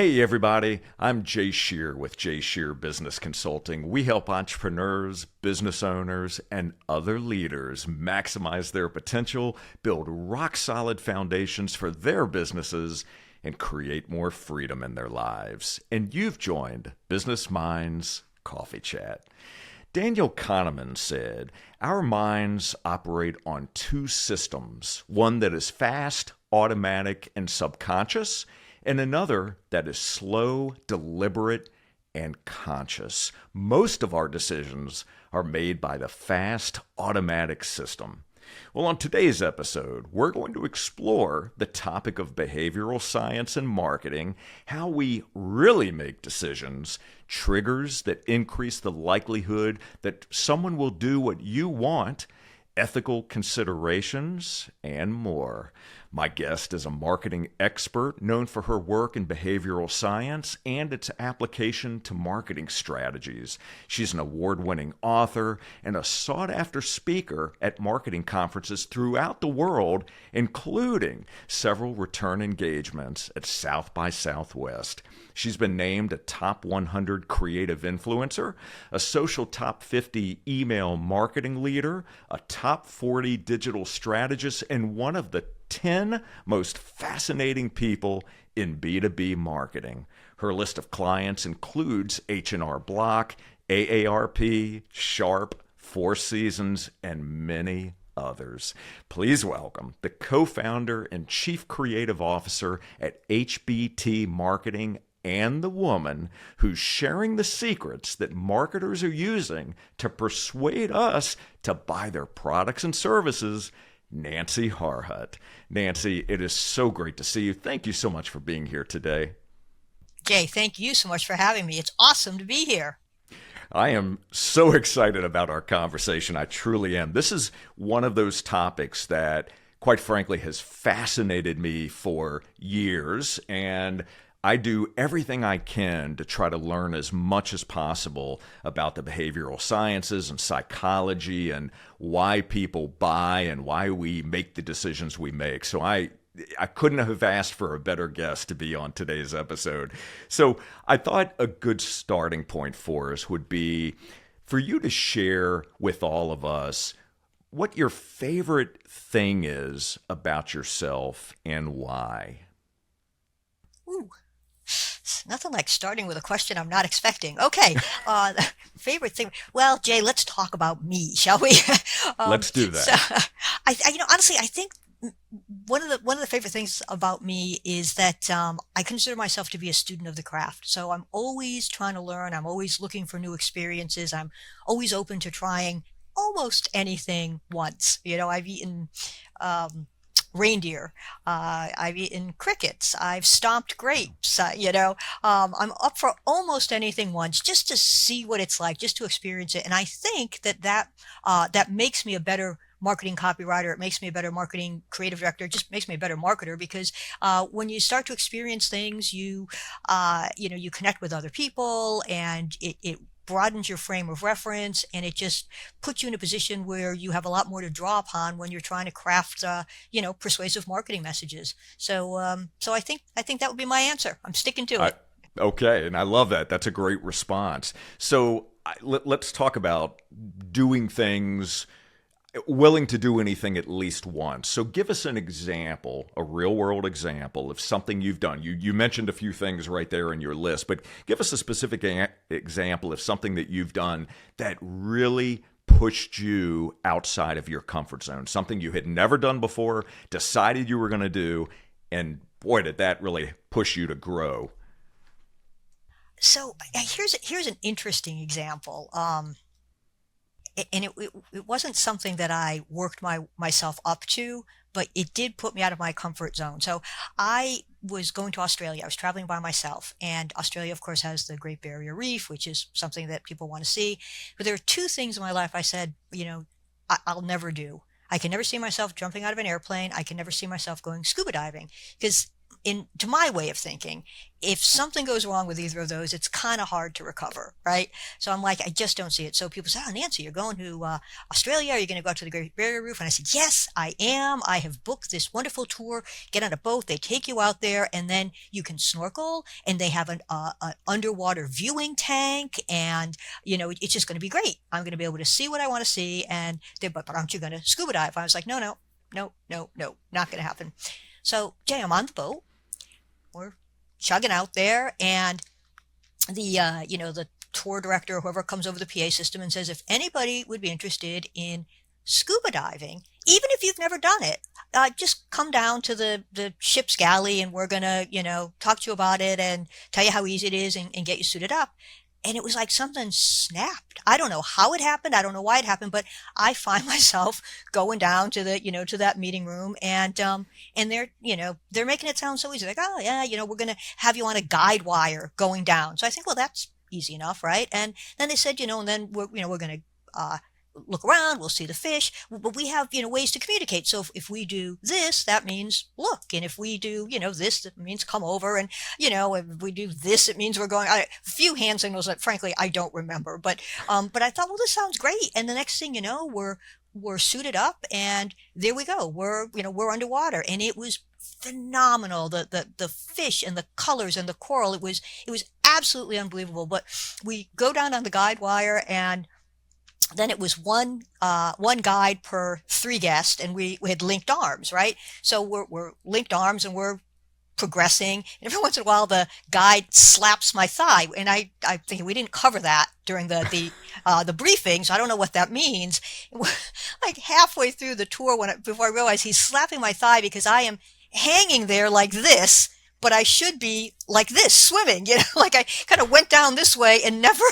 Hey everybody, I'm Jay Scherr with Jay Scherr Business Consulting. We help entrepreneurs, business owners, and other leaders maximize their potential, build rock-solid foundations for their businesses, and create more freedom in their lives. And you've joined Business Minds Coffee Chat. Daniel Kahneman said, "Our minds operate on two systems, one that is fast, automatic, and subconscious, and another that is slow, deliberate, and conscious. Most of our decisions are made by the fast, automatic system." Well, on today's episode, we're going to explore the topic of behavioral science and marketing, how we really make decisions, triggers that increase the likelihood that someone will do what you want, ethical considerations, and more. My guest is a marketing expert known for her work in behavioral science and its application to marketing strategies. She's an award-winning author and a sought-after speaker at marketing conferences throughout the world, including several return engagements at South by Southwest. She's been named a top 100 creative influencer, a social top 50 email marketing leader, a top 40 digital strategist, and one of the 10 most fascinating people in B2B marketing. Her list of clients includes H&R Block, AARP, Sharp, Four Seasons, and many others. Please welcome the co-founder and chief creative officer at HBT Marketing and the woman who's sharing the secrets that marketers are using to persuade us to buy their products and services, Nancy Harhut. Nancy, it is so great to see you. Thank you so much for being here today. Jay, thank you so much for having me. It's awesome to be here. I am so excited about our conversation. I truly am. This is one of those topics that, quite frankly, has fascinated me for years, and I do everything I can to try to learn as much as possible about the behavioral sciences and psychology and why people buy and why we make the decisions we make. So I couldn't have asked for a better guest to be on today's episode. So I thought a good starting point for us would be for you to share with all of us what your favorite thing is about yourself and why. Ooh, nothing like starting with a question I'm not expecting. Okay, favorite thing. Well, Jay, let's talk about me, shall we? Let's do So, that. honestly, I think one of the favorite things about me is that I consider myself to be a student of the craft. So I'm always trying to learn. I'm always looking for new experiences. I'm always open to trying almost anything once. I've eaten reindeer. I've eaten crickets. I've stomped grapes. I'm up for almost anything once just to see what it's like, just to experience it. And I think that makes me a better marketing copywriter. It makes me a better marketing creative director. It just makes me a better marketer because when you start to experience things, you connect with other people, and it broadens your frame of reference, and it just puts you in a position where you have a lot more to draw upon when you're trying to craft, persuasive marketing messages. So I think that would be my answer. I'm sticking to I, it. okay, and I love that. That's a great response. So let's talk about doing things, willing to do anything at least once. So give us an example, a real world example of something you've done. You mentioned a few things right there in your list, but give us a specific example of something that you've done that really pushed you outside of your comfort zone, something you had never done before, decided you were going to do, and boy, did that really push you to grow. So here's an interesting example. And it wasn't something that I worked myself up to, but it did put me out of my comfort zone. So I was going to Australia. I was traveling by myself, and Australia, of course, has the Great Barrier Reef, which is something that people want to see. But there are two things in my life I said, I'll never do. I can never see myself jumping out of an airplane. I can never see myself going scuba diving because to my way of thinking, if something goes wrong with either of those, it's kind of hard to recover, right? So I'm like, I just don't see it. So people say, oh, Nancy, you're going to Australia. Are you going to go out to the Great Barrier Reef? And I said, yes, I am. I have booked this wonderful tour. Get on a boat. They take you out there, and then you can snorkel, and they have an underwater viewing tank, and it's just going to be great. I'm going to be able to see what I want to see, and but aren't you going to scuba dive? I was like, no, no, no, no, no, not going to happen. So, Jay, I'm on the boat. We're chugging out there, and the tour director or whoever comes over the PA system and says, if anybody would be interested in scuba diving, even if you've never done it, just come down to the ship's galley, and we're gonna talk to you about it and tell you how easy it is, and get you suited up. And it was like something snapped. I don't know how it happened. I don't know why it happened, but I find myself going down to to that meeting room, and they're making it sound so easy. Like, oh yeah, we're going to have you on a guide wire going down. So I think, well, that's easy enough, right? And then they said, and then we're going to, look around, we'll see the fish, but we have, ways to communicate. So if we do this, that means look. And if we do, this, that means come over. And, if we do this, it means we're going, a few hand signals that frankly, I don't remember, but I thought, well, this sounds great. And the next thing, we're suited up, and there we go. We're underwater, and it was phenomenal. The fish and the colors and the coral, it was absolutely unbelievable. But we go down on the guide wire, and then it was one guide per 3 guests, and we had linked arms, right? So we're linked arms, and we're progressing. And every once in a while, the guide slaps my thigh, and I think we didn't cover that during the briefing, so I don't know what that means. Like halfway through the tour, before I realized he's slapping my thigh because I am hanging there like this, but I should be like this swimming. Like I kind of went down this way and never.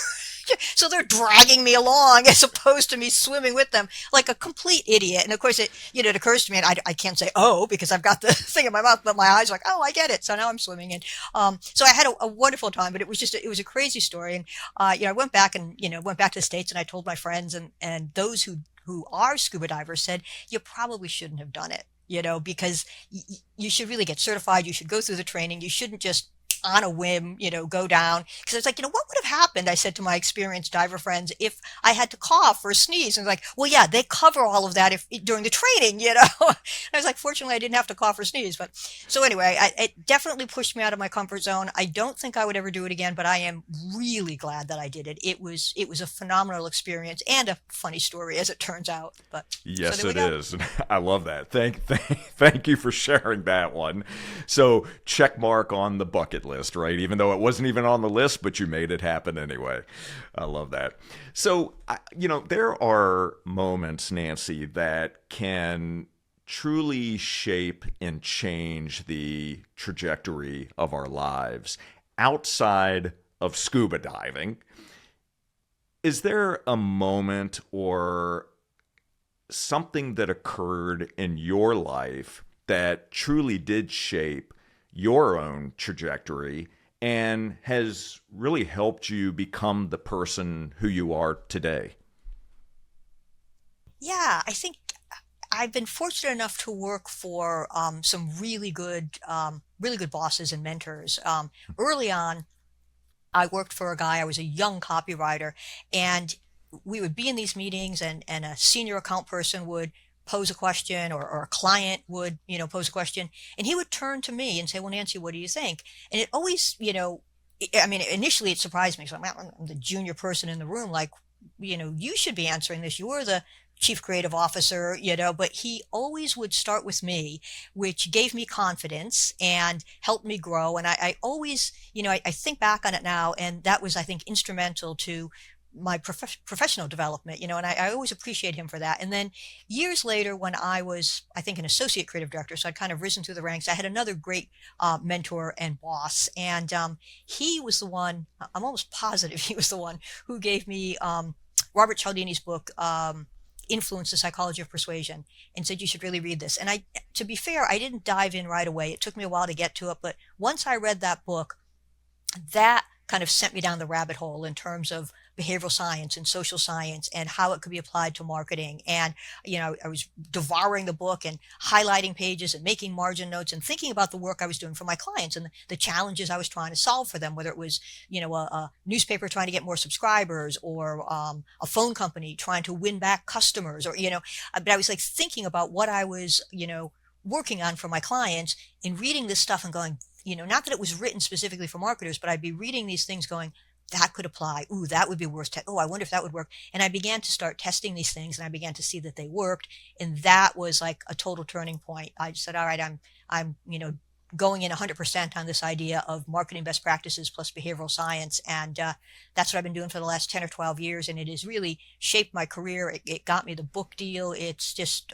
So they're dragging me along as opposed to me swimming with them like a complete idiot. And of course, it occurs to me, and I can't say, oh, because I've got the thing in my mouth, but my eyes are like, oh, I get it. So now I'm swimming. And so I had a wonderful time, but it was a crazy story. And, I went back to the States, and I told my friends, and those who are scuba divers said, you probably shouldn't have done it, because you should really get certified. You should go through the training. You shouldn't just on a whim, go down. Because I was like, what would have happened, I said to my experienced diver friends, if I had to cough or sneeze? And like, well, yeah, they cover all of that during the training, I was like, fortunately, I didn't have to cough or sneeze. But so anyway, it definitely pushed me out of my comfort zone. I don't think I would ever do it again, but I am really glad that I did it. It was a phenomenal experience and a funny story, as it turns out. But yes, so it is. I love that. Thank you for sharing that one. So check mark on the bucket list, right? Even though it wasn't even on the list, but you made it happen anyway. I love that. So, there are moments, Nancy, that can truly shape and change the trajectory of our lives outside of scuba diving. Is there a moment or something that occurred in your life that truly did shape your own trajectory and has really helped you become the person who you are today? Yeah, I think I've been fortunate enough to work for some really good bosses and mentors. Early on, I worked for a guy. I was a young copywriter, and we would be in these meetings, and a senior account person would pose a question, or a client would, pose a question, and he would turn to me and say, well, Nancy, what do you think? And it always, initially it surprised me. So I'm the junior person in the room, like, you should be answering this. You're the chief creative officer, but he always would start with me, which gave me confidence and helped me grow. And I always, I think back on it now, and that was, I think, instrumental to my professional development, and I always appreciate him for that. And then years later, when I was, I think, an associate creative director, so I'd kind of risen through the ranks, I had another great mentor and boss. And he was the one, I'm almost positive he was the one who gave me Robert Cialdini's book, Influence, the Psychology of Persuasion, and said, you should really read this. And to be fair, I didn't dive in right away. It took me a while to get to it. But once I read that book, that kind of sent me down the rabbit hole in terms of behavioral science and social science and how it could be applied to marketing. And, I was devouring the book and highlighting pages and making margin notes and thinking about the work I was doing for my clients and the challenges I was trying to solve for them, whether it was, a newspaper trying to get more subscribers or a phone company trying to win back customers or, but I was like thinking about what I was, working on for my clients and reading this stuff and going, not that it was written specifically for marketers, but I'd be reading these things going, that could apply. Ooh, that would be worth. Oh, I wonder if that would work. And I began to start testing these things, and I began to see that they worked. And that was like a total turning point. I just said, all right, I'm, going in 100% on this idea of marketing best practices plus behavioral science, and that's what I've been doing for the last 10 or 12 years. And it has really shaped my career. It got me the book deal. It's just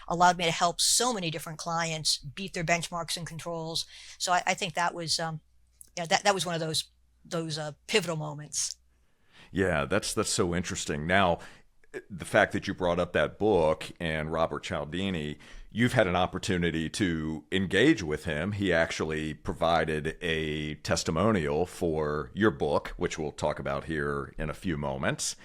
allowed me to help so many different clients beat their benchmarks and controls. So I think that was, that was one of those pivotal moments. Yeah, that's so interesting. Now, the fact that you brought up that book and Robert Cialdini, you've had an opportunity to engage with him. He actually provided a testimonial for your book, which we'll talk about here in a few moments.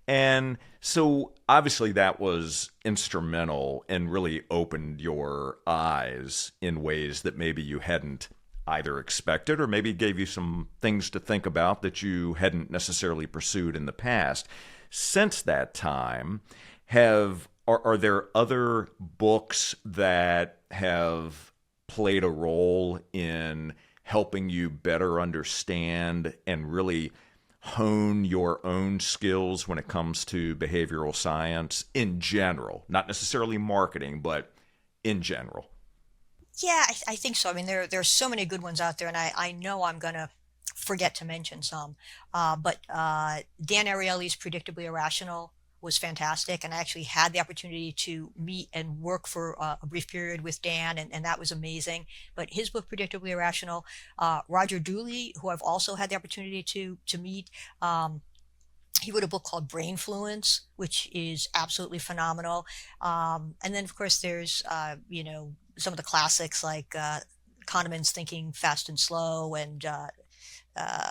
And so obviously that was instrumental and really opened your eyes in ways that maybe you hadn't either expected or maybe gave you some things to think about that you hadn't necessarily pursued in the past. Since that time, are there other books that have played a role in helping you better understand and really hone your own skills when it comes to behavioral science in general? Not necessarily marketing, but in general. Yeah, I think so. I mean, there are so many good ones out there, and I know I'm going to forget to mention some. But Dan Ariely's Predictably Irrational was fantastic, and I actually had the opportunity to meet and work for a brief period with Dan, and that was amazing. But his book, Predictably Irrational, Roger Dooley, who I've also had the opportunity to meet, he wrote a book called Brainfluence, which is absolutely phenomenal. And then, of course, there's, some of the classics like Kahneman's Thinking Fast and Slow and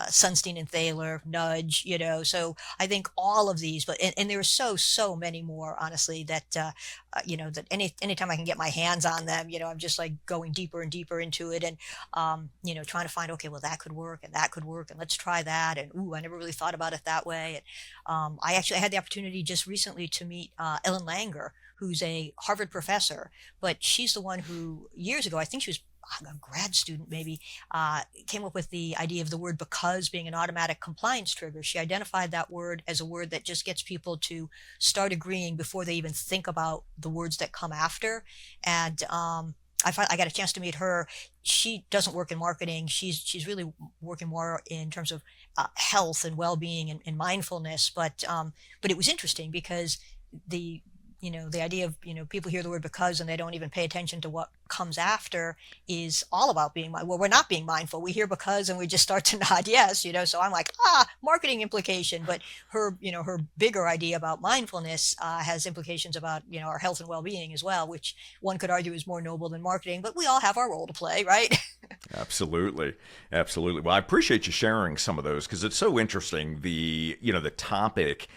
Sunstein and Thaler, Nudge, So I think all of these, and there are so many more, honestly, that that anytime I can get my hands on them, I'm just like going deeper and deeper into it, and trying to find, okay, well, that could work and that could work, and let's try that, and ooh, I never really thought about it that way. And I had the opportunity just recently to meet Ellen Langer, who's a Harvard professor, but she's the one who years ago, I think she was a grad student maybe, came up with the idea of the word because being an automatic compliance trigger. She identified that word as a word that just gets people to start agreeing before they even think about the words that come after. And I got a chance to meet her. She doesn't work in marketing. She's really working more in terms of health and well-being and mindfulness. But it was interesting because the idea of, people hear the word because and they don't even pay attention to what comes after is all about being, well, we're not being mindful. We hear because and we just start to nod yes, so I'm like, marketing implication. But her bigger idea about mindfulness has implications about, our health and well-being as well, which one could argue is more noble than marketing, but we all have our role to play, right? Absolutely. Absolutely. Well, I appreciate you sharing some of those because it's so interesting. The topic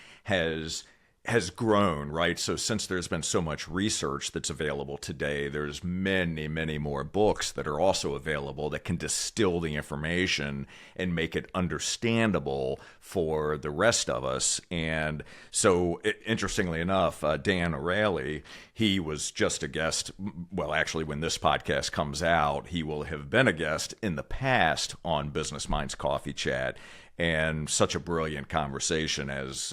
has grown, right? So since there's been so much research that's available today, there's many, many more books that are also available that can distill the information and make it understandable for the rest of us. And so, interestingly enough, Dan Ariely, he was just a guest. Well, actually, when this podcast comes out, he will have been a guest in the past on Business Minds Coffee Chat. And such a brilliant conversation as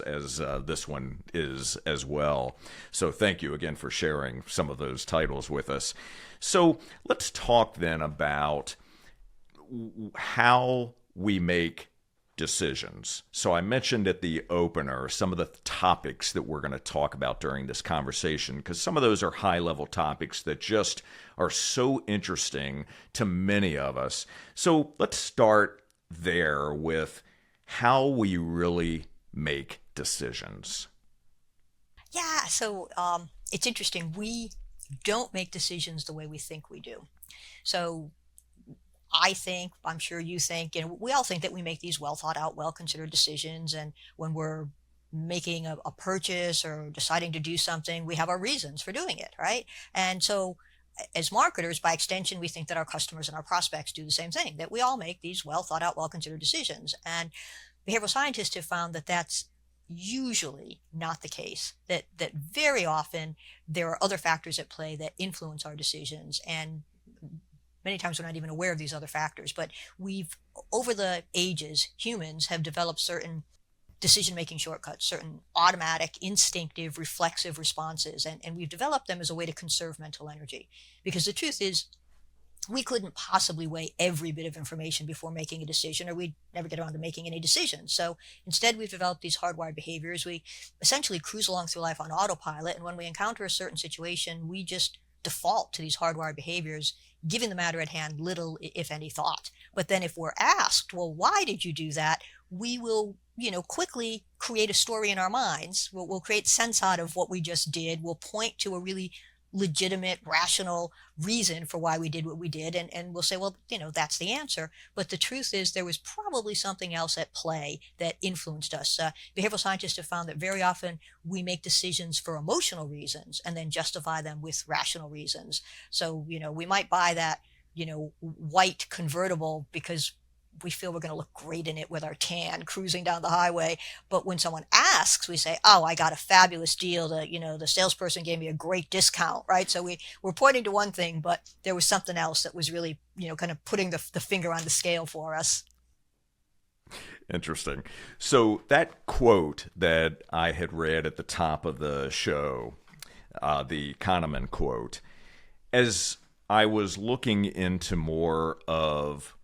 this one is as well. So thank you again for sharing some of those titles with us. So let's talk then about how we make decisions. So I mentioned at the opener some of the topics that we're going to talk about during this conversation, because some of those are high-level topics that just are so interesting to many of us. So let's start there with how we really make decisions. Yeah, so it's interesting. We don't make decisions the way we think we do. So I think, I'm sure you think, we all think that we make these well thought out, well considered decisions. And when we're making a purchase or deciding to do something, we have our reasons for doing it, right? And so, as marketers, by extension, we think that our customers and our prospects do the same thing, that we all make these well thought out, well considered decisions. And behavioral scientists have found that that's usually not the case, that very often there are other factors at play that influence our decisions, and many times we're not even aware of these other factors. But we've, over the ages, humans have developed certain decision making shortcuts, certain automatic, instinctive, reflexive responses, and we've developed them as a way to conserve mental energy. Because the truth is, we couldn't possibly weigh every bit of information before making a decision, or we'd never get around to making any decisions. So instead, we've developed these hardwired behaviors. We essentially cruise along through life on autopilot, and when we encounter a certain situation, we just default to these hardwired behaviors, giving the matter at hand little, if any, thought. But then if we're asked, well, why did you do that? We will, quickly create a story in our minds. We'll create sense out of what we just did. We'll point to a really legitimate, rational reason for why we did what we did. And we'll say, well, that's the answer. But the truth is there was probably something else at play that influenced us. Behavioral scientists have found that very often we make decisions for emotional reasons and then justify them with rational reasons. So, we might buy that, white convertible because we feel we're going to look great in it with our tan cruising down the highway. But when someone asks, we say, oh, I got a fabulous deal. The salesperson gave me a great discount, right? So we're pointing to one thing, but there was something else that was really, kind of putting the finger on the scale for us. Interesting. So that quote that I had read at the top of the show, the Kahneman quote, as I was looking into more of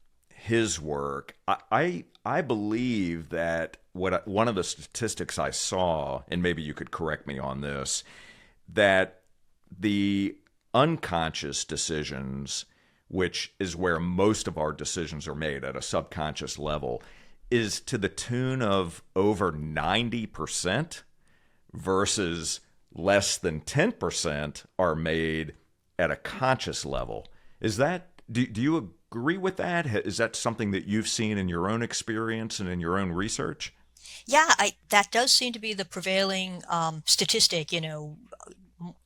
his work, I believe that one of the statistics I saw, and maybe you could correct me on this, that the unconscious decisions, which is where most of our decisions are made at a subconscious level, is to the tune of over 90% versus less than 10% are made at a conscious level. Is that, do you agree with that? Is that something that you've seen in your own experience and in your own research? Yeah, that does seem to be the prevailing statistic,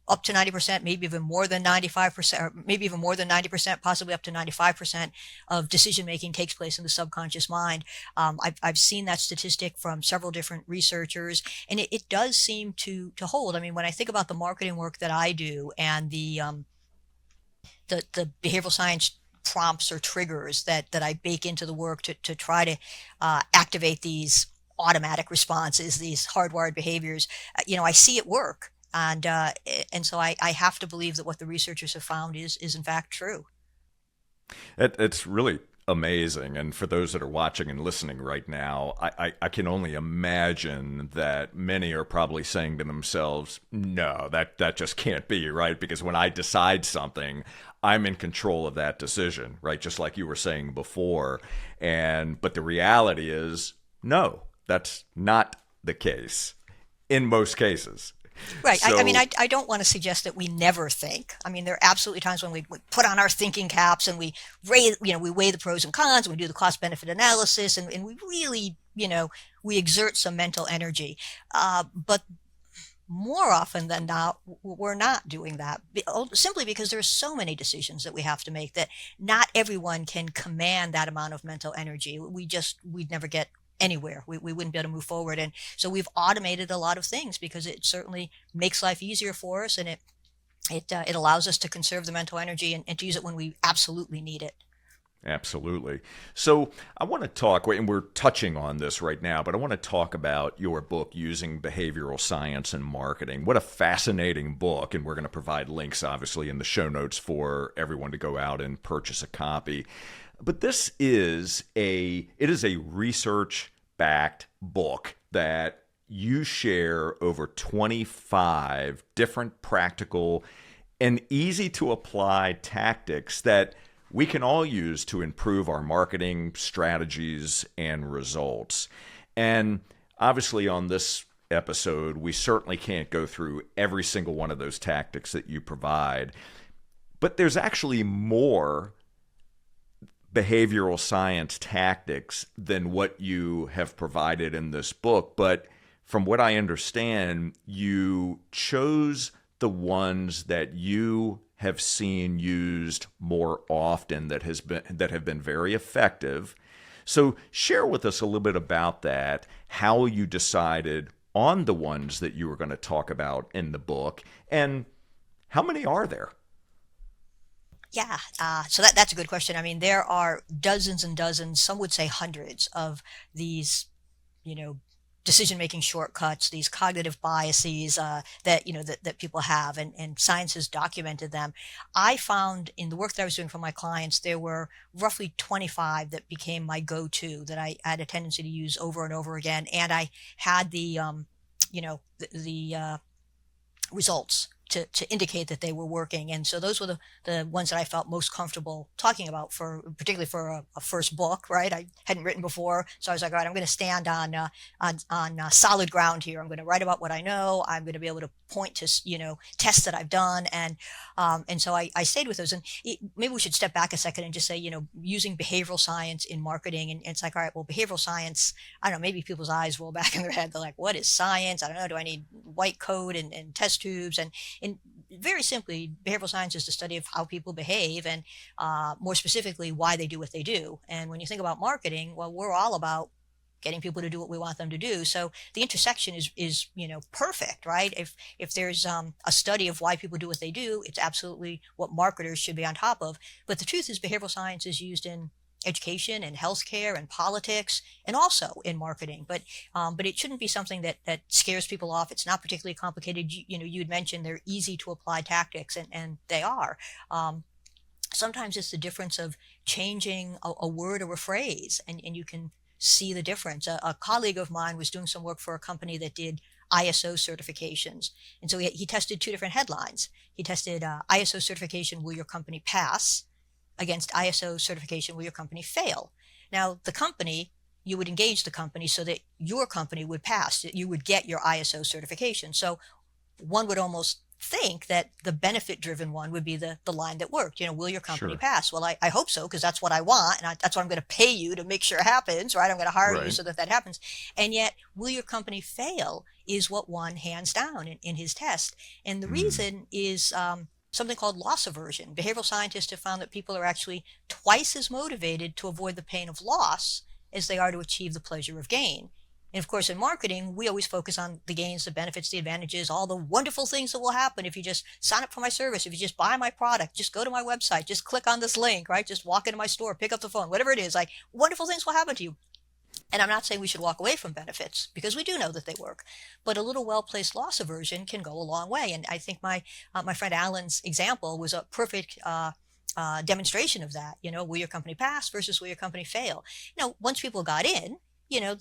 up to 90%, maybe even more than 95%, or maybe even more than 90%, possibly up to 95% of decision making takes place in the subconscious mind. I've seen that statistic from several different researchers, and it does seem to hold. I mean, when I think about the marketing work that I do and the behavioral science prompts or triggers that I bake into the work to try to activate these automatic responses, these hardwired behaviors, I see it work. And so I have to believe that what the researchers have found is in fact true. It's really amazing. And for those that are watching and listening right now, I can only imagine that many are probably saying to themselves, no, that just can't be, right? Because when I decide something, I'm in control of that decision, right? Just like you were saying before. But the reality is, no, that's not the case in most cases. Right. So, I mean, I don't want to suggest that we never think. I mean, there are absolutely times when we put on our thinking caps and we weigh the pros and cons, and we do the cost benefit analysis, and we really, we exert some mental energy. But more often than not, we're not doing that, simply because there's so many decisions that we have to make that not everyone can command that amount of mental energy. We'd never get anywhere. We wouldn't be able to move forward. And so we've automated a lot of things because it certainly makes life easier for us, and it allows us to conserve the mental energy and to use it when we absolutely need it. Absolutely. So I want to talk, and we're touching on this right now, but I want to talk about your book, Using Behavioral Science and Marketing. What a fascinating book, and we're going to provide links, obviously, in the show notes for everyone to go out and purchase a copy. But this is a research-backed book that you share over 25 different practical and easy-to-apply tactics that we can all use to improve our marketing strategies and results. And obviously on this episode, we certainly can't go through every single one of those tactics that you provide, but there's actually more behavioral science tactics than what you have provided in this book. But from what I understand, you chose the ones that you have seen used more often that have been very effective. So share with us a little bit about that, how you decided on the ones that you were going to talk about in the book, and how many are there? Yeah, so that's a good question. I mean, there are dozens and dozens, some would say hundreds of these, you know, decision-making shortcuts, these cognitive biases that that people have, and science has documented them. I found in the work that I was doing for my clients, there were roughly 25 that became my go-to that I had a tendency to use over and over again, and I had the results to indicate that they were working. And so those were the ones that I felt most comfortable talking about, for particularly for a first book, right? I hadn't written before. So I was like, all right, I'm going to stand on solid ground here. I'm going to write about what I know. I'm going to be able to point to, tests that I've done. And so I stayed with those. And maybe we should step back a second and just say, using behavioral science in marketing. And it's like, all right, well, behavioral science, I don't know, maybe people's eyes roll back in their head. They're like, what is science? I don't know. Do I need white coat and test tubes? And very simply, behavioral science is the study of how people behave, and more specifically, why they do what they do. And when you think about marketing, well, we're all about getting people to do what we want them to do. So the intersection is perfect, right? If there's a study of why people do what they do, it's absolutely what marketers should be on top of. But the truth is, behavioral science is used in education and healthcare and politics, and also in marketing. But it shouldn't be something that scares people off. It's not particularly complicated. You'd mentioned they're easy to apply tactics, and they are. Sometimes it's the difference of changing a word or a phrase, and you can see the difference. A colleague of mine was doing some work for a company that did ISO certifications. And so he tested two different headlines. He tested ISO certification, will your company pass, against ISO certification, will your company fail? Now, you would engage the company so that your company would pass, that you would get your ISO certification. So one would almost think that the benefit-driven one would be the line that worked. Will your company Sure. pass? Well, I hope so, because that's what I want, and that's what I'm going to pay you to make sure it happens, right? I'm going to hire you Right. so that happens. And yet, will your company fail is what won hands down in his test. And the Mm. reason is something called loss aversion. Behavioral scientists have found that people are actually twice as motivated to avoid the pain of loss as they are to achieve the pleasure of gain. And of course, in marketing, we always focus on the gains, the benefits, the advantages, all the wonderful things that will happen if you just sign up for my service, if you just buy my product, just go to my website, just click on this link, right? Just walk into my store, pick up the phone, whatever it is, like wonderful things will happen to you. And I'm not saying we should walk away from benefits, because we do know that they work, but a little well-placed loss aversion can go a long way. And I think my friend Alan's example was a perfect demonstration of that. Will your company pass versus will your company fail? Once people got in,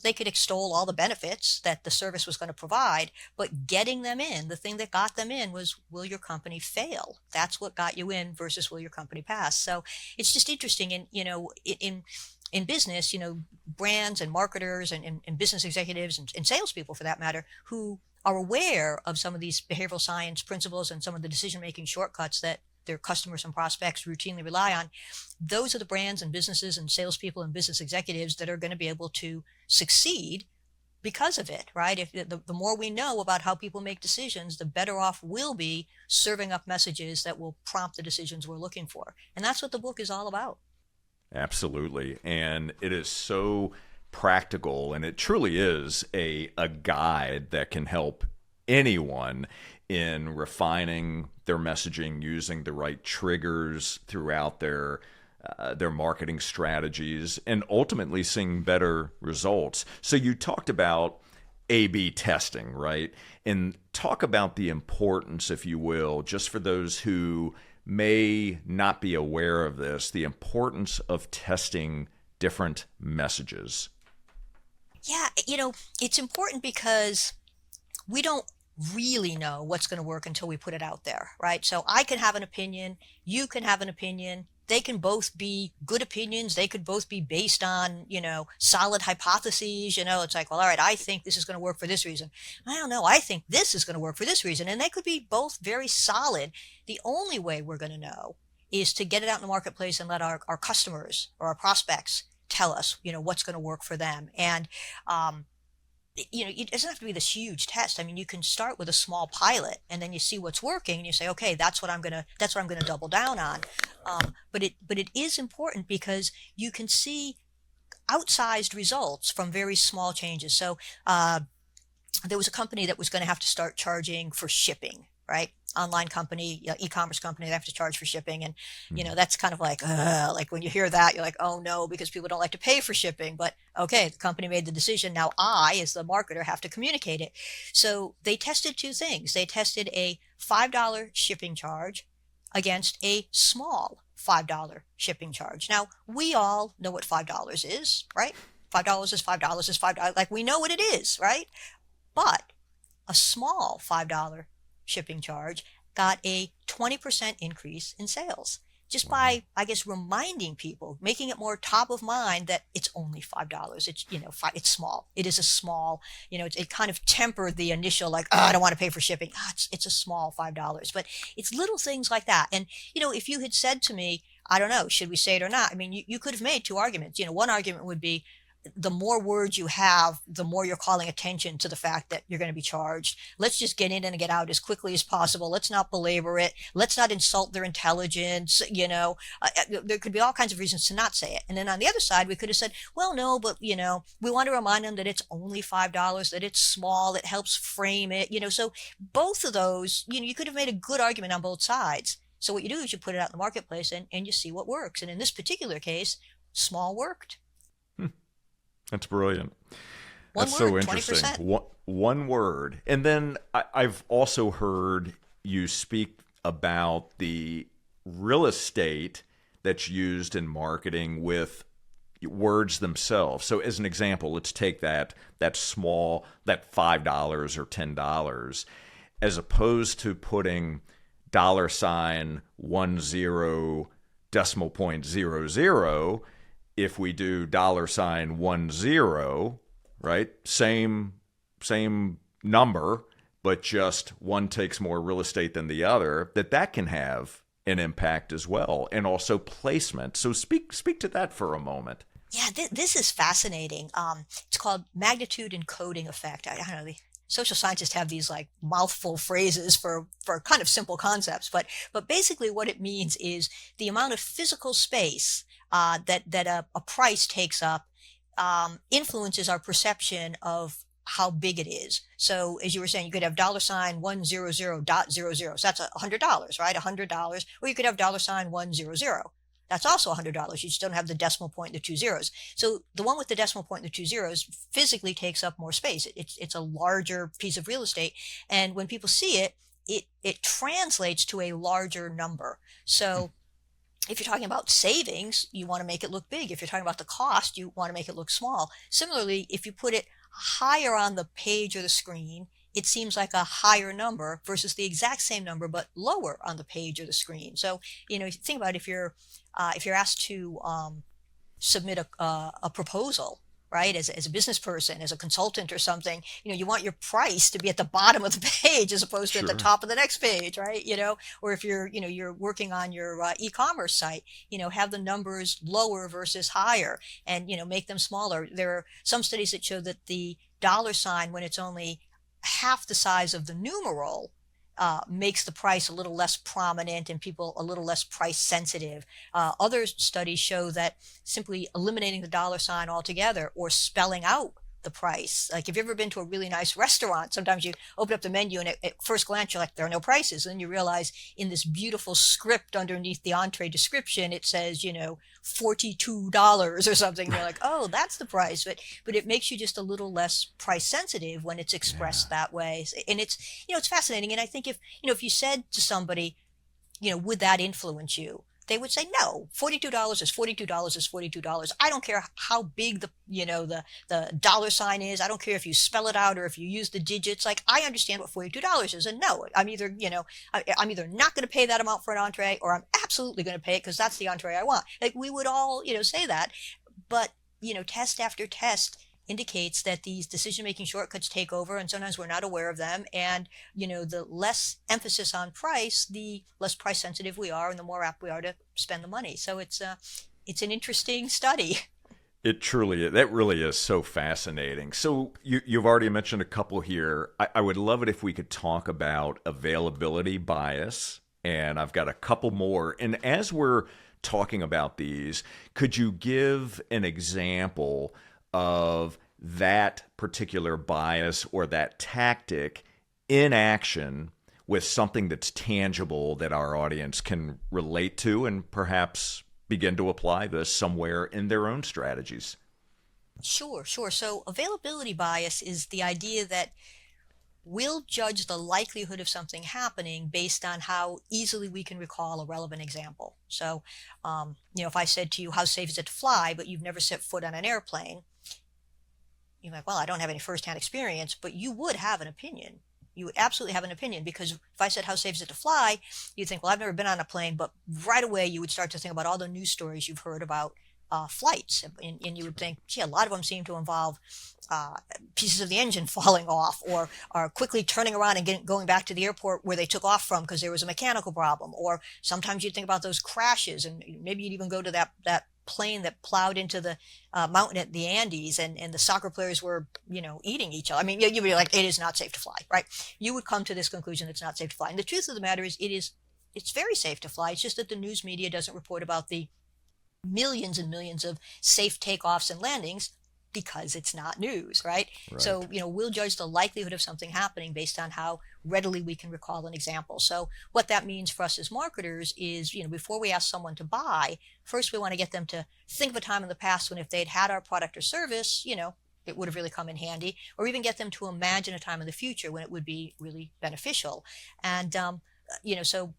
they could extol all the benefits that the service was going to provide, but getting them in, the thing that got them in was, will your company fail? That's what got you in versus will your company pass? So it's just interesting. And, in business, brands and marketers and business executives and salespeople, for that matter, who are aware of some of these behavioral science principles and some of the decision-making shortcuts that their customers and prospects routinely rely on, those are the brands and businesses and salespeople and business executives that are going to be able to succeed because of it, right? If the more we know about how people make decisions, the better off we'll be serving up messages that will prompt the decisions we're looking for. And that's what the book is all about. Absolutely. And it is so practical, and it truly is a guide that can help anyone in refining their messaging, using the right triggers throughout their marketing strategies, and ultimately seeing better results. So you talked about A/B testing, right? And talk about the importance, if you will, just for those who may not be aware of this, the importance of testing different messages. Yeah, it's important because we don't really know what's going to work until we put it out there, right? So I can have an opinion, you can have an opinion. They can both be good opinions. They could both be based on, solid hypotheses. It's like, well, all right, I think this is going to work for this reason. I don't know. I think this is going to work for this reason. And they could be both very solid. The only way we're going to know is to get it out in the marketplace and let our customers or our prospects tell us, what's going to work for them. And, it doesn't have to be this huge test. I mean, you can start with a small pilot and then you see what's working and you say, okay, that's what I'm going to double down on. But it is important because you can see outsized results from very small changes. So, there was a company that was going to have to start charging for shipping, right? Online company, e-commerce company, they have to charge for shipping. And, that's kind of like when you hear that, you're like, oh no, because people don't like to pay for shipping. But okay, the company made the decision. Now I, as the marketer, have to communicate it. So they tested two things. They tested a $5 shipping charge against a small $5 shipping charge. Now, we all know what $5 is, right? $5 is $5 is $5. Like, we know what it is, right? But a small $5 shipping charge got a 20% increase in sales just by, I guess, reminding people, making it more top of mind that it's only $5. It's, it's small. It is a small, it kind of tempered the initial, like, oh, I don't want to pay for shipping. It's a small $5. But it's little things like that. And, if you had said to me, I don't know, should we say it or not? I mean, you could have made two arguments. One argument would be, the more words you have, the more you're calling attention to the fact that you're going to be charged. Let's just get in and get out as quickly as possible. Let's not belabor it. Let's not insult their intelligence. There could be all kinds of reasons to not say it. And then on the other side, we could have said, well, no, but, we want to remind them that it's only $5, that it's small, it helps frame it, so both of those, you could have made a good argument on both sides. So what you do is you put it out in the marketplace and you see what works. And in this particular case, small worked. That's brilliant. One That's word, so interesting. 20%. One word. And then I've also heard you speak about the real estate that's used in marketing with words themselves. So as an example, let's take that small, that $5 or $10, as opposed to putting $10 decimal point 00. If we do $10, right? Same number, but just one takes more real estate than the other, that can have an impact as well, and also placement. So speak to that for a moment. Yeah, this is fascinating. It's called magnitude encoding effect. I don't know, the social scientists have these like mouthful phrases for kind of simple concepts, but basically what it means is the amount of physical space that a price takes up influences our perception of how big it is. So as you were saying, you could have $100.00. So that's $100, right? $100. Or you could have $100. That's also $100. You just don't have the decimal point and the two zeros. So the one with the decimal point and the two zeros physically takes up more space. It's a larger piece of real estate. And when people see it, it translates to a larger number. So if you're talking about savings, you want to make it look big. If you're talking about the cost, you want to make it look small. Similarly, if you put it higher on the page or the screen, it seems like a higher number versus the exact same number, but lower on the page or the screen. So, think about if you're asked to submit a proposal, right? As a business person, as a consultant or something, you want your price to be at the bottom of the page as opposed to at the top of the next page, right? Or if you're working on your e-commerce site, have the numbers lower versus higher and, make them smaller. There are some studies that show that the $, when it's only half the size of the numeral, makes the price a little less prominent and people a little less price sensitive. Other studies show that simply eliminating the $sign altogether or spelling out the price. Like if you've ever been to a really nice restaurant, sometimes you open up the menu and at first glance you're like, there are no prices. And then you realize in this beautiful script underneath the entree description, it says, $42 or something. And you're like, oh, that's the price. But it makes you just a little less price sensitive when it's expressed that way. And it's fascinating. And I think if you said to somebody, would that influence you? They would say, no, $42 is $42 is $42. I don't care how big the $sign is. I don't care if you spell it out or if you use the digits. Like, I understand what $42 is. And no, I'm either not going to pay that amount for an entree or I'm absolutely going to pay it because that's the entree I want. Like we would all, say that. But, test after test indicates that these decision-making shortcuts take over, and sometimes we're not aware of them. And, the less emphasis on price, the less price sensitive we are and the more apt we are to spend the money. So it's an interesting study. It truly, that really is so fascinating. So you've already mentioned a couple here. I would love it if we could talk about availability bias, and I've got a couple more. And as we're talking about these, could you give an example of that particular bias or that tactic in action with something that's tangible that our audience can relate to and perhaps begin to apply this somewhere in their own strategies? Sure, sure. So availability bias is the idea that we'll judge the likelihood of something happening based on how easily we can recall a relevant example. So, if I said to you, how safe is it to fly, but you've never set foot on an airplane, you're like, well, I don't have any firsthand experience, but you would have an opinion. You would absolutely have an opinion, because if I said, how safe is it to fly? You'd think, well, I've never been on a plane, but right away you would start to think about all the news stories you've heard about flights. And you would think, gee, a lot of them seem to involve pieces of the engine falling off, or are quickly turning around and going back to the airport where they took off from because there was a mechanical problem. Or sometimes you'd think about those crashes, and maybe you'd even go to that plane that plowed into the mountain at the Andes, and the soccer players were, eating each other. I mean, you'd be like, it is not safe to fly, right? You would come to this conclusion, it's not safe to fly. And the truth of the matter is, it's very safe to fly. It's just that the news media doesn't report about the millions and millions of safe takeoffs and landings, because it's not news, right? So, Right. we'll judge the likelihood of something happening based on how readily we can recall an example. So what that means for us as marketers is, before we ask someone to buy, first we want to get them to think of a time in the past when, if they'd had our product or service, it would have really come in handy, or even get them to imagine a time in the future when it would be really beneficial. And, so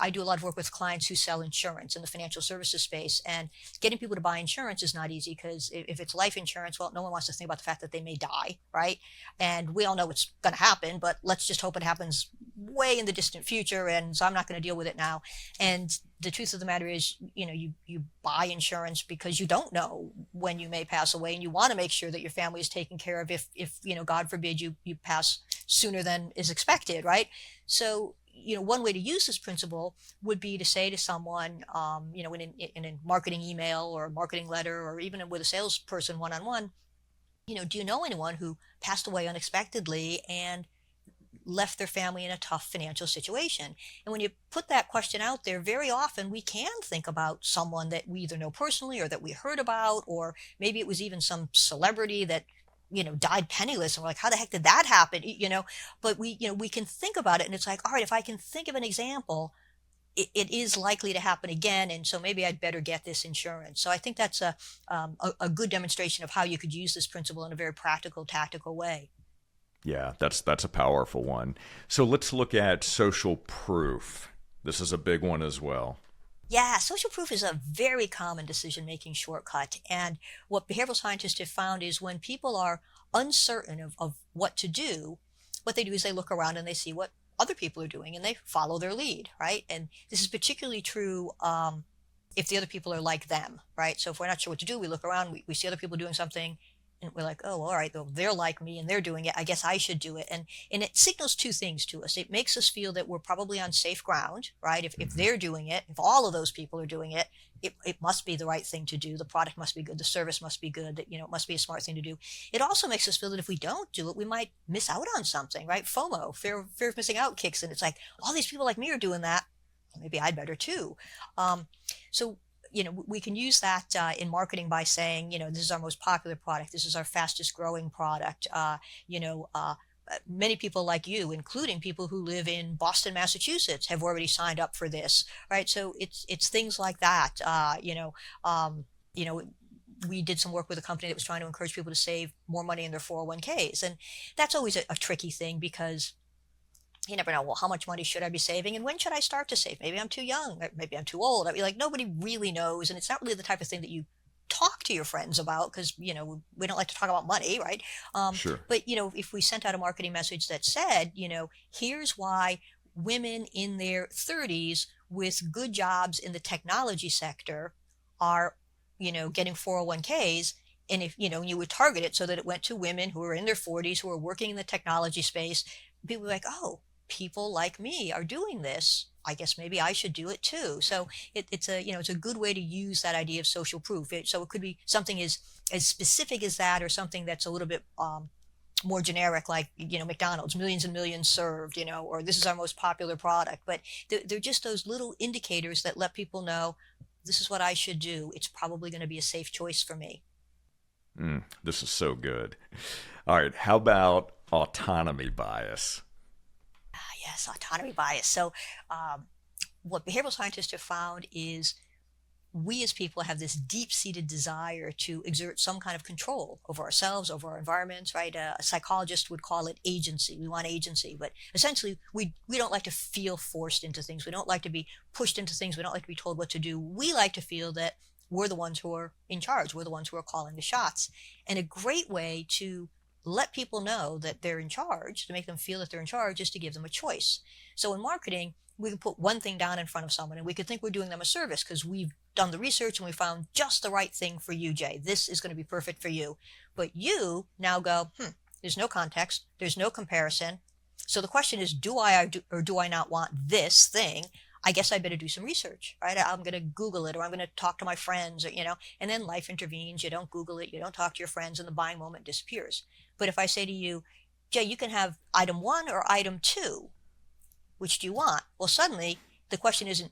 I do a lot of work with clients who sell insurance in the financial services space, and getting people to buy insurance is not easy, because if it's life insurance, well, no one wants to think about the fact that they may die, right? And we all know it's going to happen, but let's just hope it happens way in the distant future. And so I'm not going to deal with it now. And the truth of the matter is, you buy insurance because you don't know when you may pass away, and you want to make sure that your family is taken care of if God forbid you pass sooner than is expected, right? So one way to use this principle would be to say to someone, in a marketing email or a marketing letter, or even with a salesperson one-on-one, do you know anyone who passed away unexpectedly and left their family in a tough financial situation? And when you put that question out there, very often we can think about someone that we either know personally, or that we heard about, or maybe it was even some celebrity that died penniless, and we're like, how the heck did that happen? But we can think about it, and it's like, all right, if I can think of an example, it is likely to happen again, and so maybe I'd better get this insurance. So I think that's a good demonstration of how you could use this principle in a very practical, tactical way. Yeah, that's a powerful one. So let's look at social proof. This is a big one as well. Yeah, social proof is a very common decision-making shortcut. And what behavioral scientists have found is, when people are uncertain of what to do, what they do is they look around and they see what other people are doing, and they follow their lead, right? And this is particularly true if the other people are like them, right? So if we're not sure what to do, we look around, we see other people doing something, and we're like, oh, all right, well, they're like me and they're doing it, I guess I should do it. And it signals two things to us. It makes us feel that we're probably on safe ground, right? If Mhm. they're doing it, if all of those people are doing it, it must be the right thing to do. The product must be good, the service must be good, that it must be a smart thing to do. It also makes us feel that if we don't do it, we might miss out on something, right? FOMO, fear of missing out, kicks in. It's like, all these people like me are doing that, well, maybe I'd better too. So we can use that in marketing by saying, this is our most popular product, this is our fastest growing product. Many people like you, including people who live in Boston, Massachusetts, have already signed up for this, right? So it's things like that. You know, we did some work with a company that was trying to encourage people to save more money in their 401ks, and that's always a tricky thing, because you never know, well, how much money should I be saving, and when should I start to save? Maybe I'm too young, maybe I'm too old. I mean, like, nobody really knows, and it's not really the type of thing that you talk to your friends about, because we don't like to talk about money, right? Sure. But if we sent out a marketing message that said, here's why women in their 30s with good jobs in the technology sector are getting 401ks, And if, you would target it so that it went to women who are in their 40s, who are working in the technology space, people were like, oh, people like me are doing this. I guess maybe I should do it too. So it's a good way to use that idea of social proof. So it could be something as specific as that, or something that's a little bit more generic, like, McDonald's, millions and millions served, or this is our most popular product. But they're just those little indicators that let people know this is what I should do. It's probably going to be a safe choice for me. This is so good. All right. How about autonomy bias? Yes, autonomy bias. So, what behavioral scientists have found is we as people have this deep-seated desire to exert some kind of control over ourselves, over our environments, right? A psychologist would call it agency. We want agency, but essentially we don't like to feel forced into things. We don't like to be pushed into things. We don't like to be told what to do. We like to feel that we're the ones who are in charge. We're the ones who are calling the shots. And a great way to let people know that they're in charge, to make them feel that they're in charge, is to give them a choice. So in marketing, we can put one thing down in front of someone and we could think we're doing them a service because we've done the research and we found just the right thing for you, Jay. This is going to be perfect for you. But you now go, there's no context, there's no comparison. So the question is, do I or do I not want this thing? I guess I better do some research, right? I'm going to Google it, or I'm going to talk to my friends, or, and then life intervenes. You don't Google it, you don't talk to your friends, and the buying moment disappears. But if I say to you, Jay, you can have item 1 or item 2, which do you want? Well, suddenly the question isn't,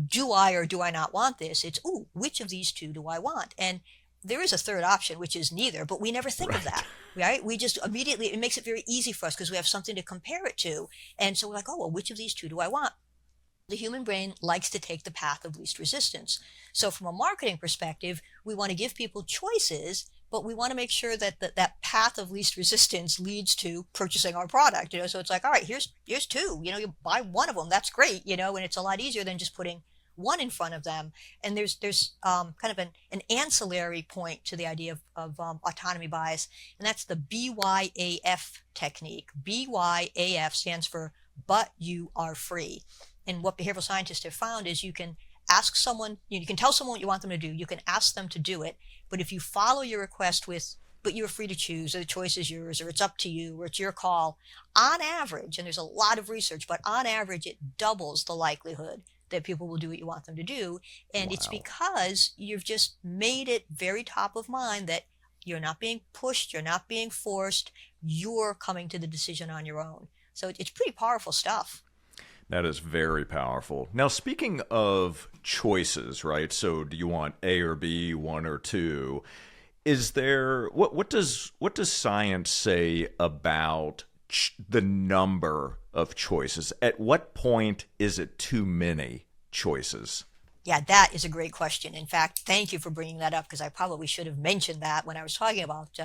do I or do I not want this? It's, which of these 2 do I want? And there is a third option, which is neither, but we never think of that, right? We just immediately, it makes it very easy for us because we have something to compare it to. And so we're like, which of these 2 do I want? The human brain likes to take the path of least resistance. So from a marketing perspective, we want to give people choices, but we want to make sure that that path of least resistance leads to purchasing our product. So it's like, all right, here's 2. You buy one of them, that's great. And it's a lot easier than just putting one in front of them. And there's kind of an ancillary point to the idea of autonomy bias, and that's the BYAF technique. BYAF stands for but you are free. And what behavioral scientists have found is you can ask someone, you can tell someone what you want them to do, you can ask them to do it, but if you follow your request with, but you're free to choose, or the choice is yours, or it's up to you, or it's your call, on average, and there's a lot of research, but on average, it doubles the likelihood that people will do what you want them to do. And it's because you've just made it very top of mind that you're not being pushed, you're not being forced, you're coming to the decision on your own. So it's pretty powerful stuff. That is very powerful. Now, speaking of choices, right? So do you want A or B, 1 or 2? Is there, what does science say about the number of choices? At what point is it too many choices? Yeah, that is a great question. In fact, thank you for bringing that up, because I probably should have mentioned that when I was talking about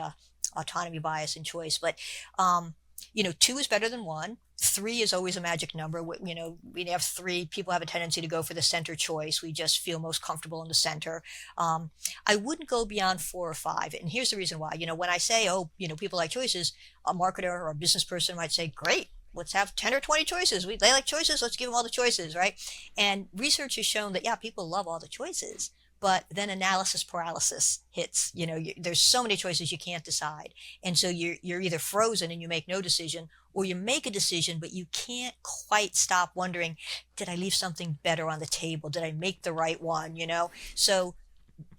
autonomy bias and choice. But 2 is better than 1. 3 is always a magic number. We have 3. People have a tendency to go for the center choice. We just feel most comfortable in the center. I wouldn't go beyond 4 or 5. And here's the reason why. When I say, people like choices, a marketer or a business person might say, great, let's have 10 or 20 choices. They like choices. Let's give them all the choices, right? And research has shown that, people love all the choices. But then analysis paralysis hits. There's so many choices you can't decide. And so you're either frozen and you make no decision, or you make a decision, but you can't quite stop wondering, did I leave something better on the table? Did I make the right one? So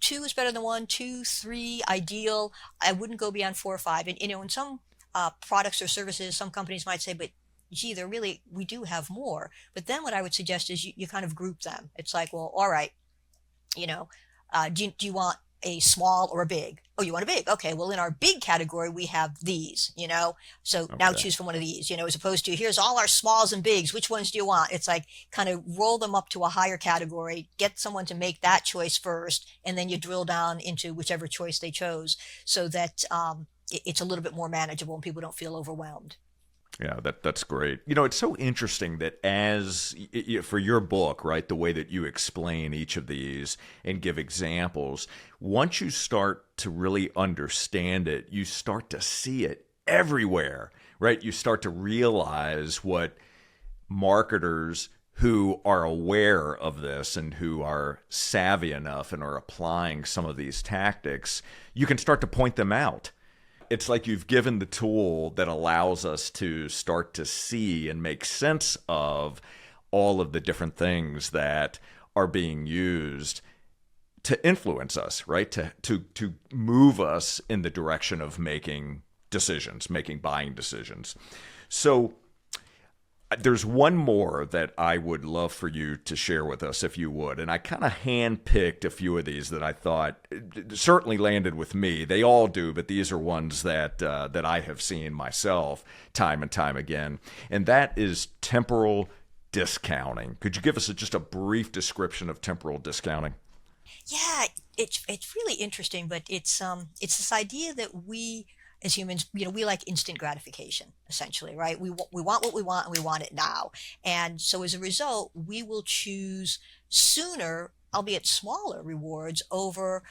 2 is better than 1, 2, 3, ideal. I wouldn't go beyond 4 or 5. And, in some products or services, some companies might say, but gee, we do have more. But then what I would suggest is you kind of group them. It's like, well, all right, do you want a small or a big? Oh, you want a big? Okay, well, in our big category, we have these, so now choose from one of these, as opposed to here's all our smalls and bigs. Which ones do you want? It's like kind of roll them up to a higher category, get someone to make that choice first, and then you drill down into whichever choice they chose, so that it's a little bit more manageable and people don't feel overwhelmed. Yeah, that's great. It's so interesting that for your book, right, the way that you explain each of these and give examples, once you start to really understand it, you start to see it everywhere, right? You start to realize what marketers who are aware of this and who are savvy enough and are applying some of these tactics, you can start to point them out. It's like you've given the tool that allows us to start to see and make sense of all of the different things that are being used to influence us, right? To move us in the direction of making decisions, making buying decisions. So there's one more that I would love for you to share with us, if you would. And I kind of handpicked a few of these that I thought certainly landed with me. They all do, but these are ones that I have seen myself time and time again. And that is temporal discounting. Could you give us just a brief description of temporal discounting? Yeah, it's really interesting, but it's this idea that we as humans, we like instant gratification, essentially, right? We want what we want and we want it now. And so as a result, we will choose sooner, albeit smaller rewards over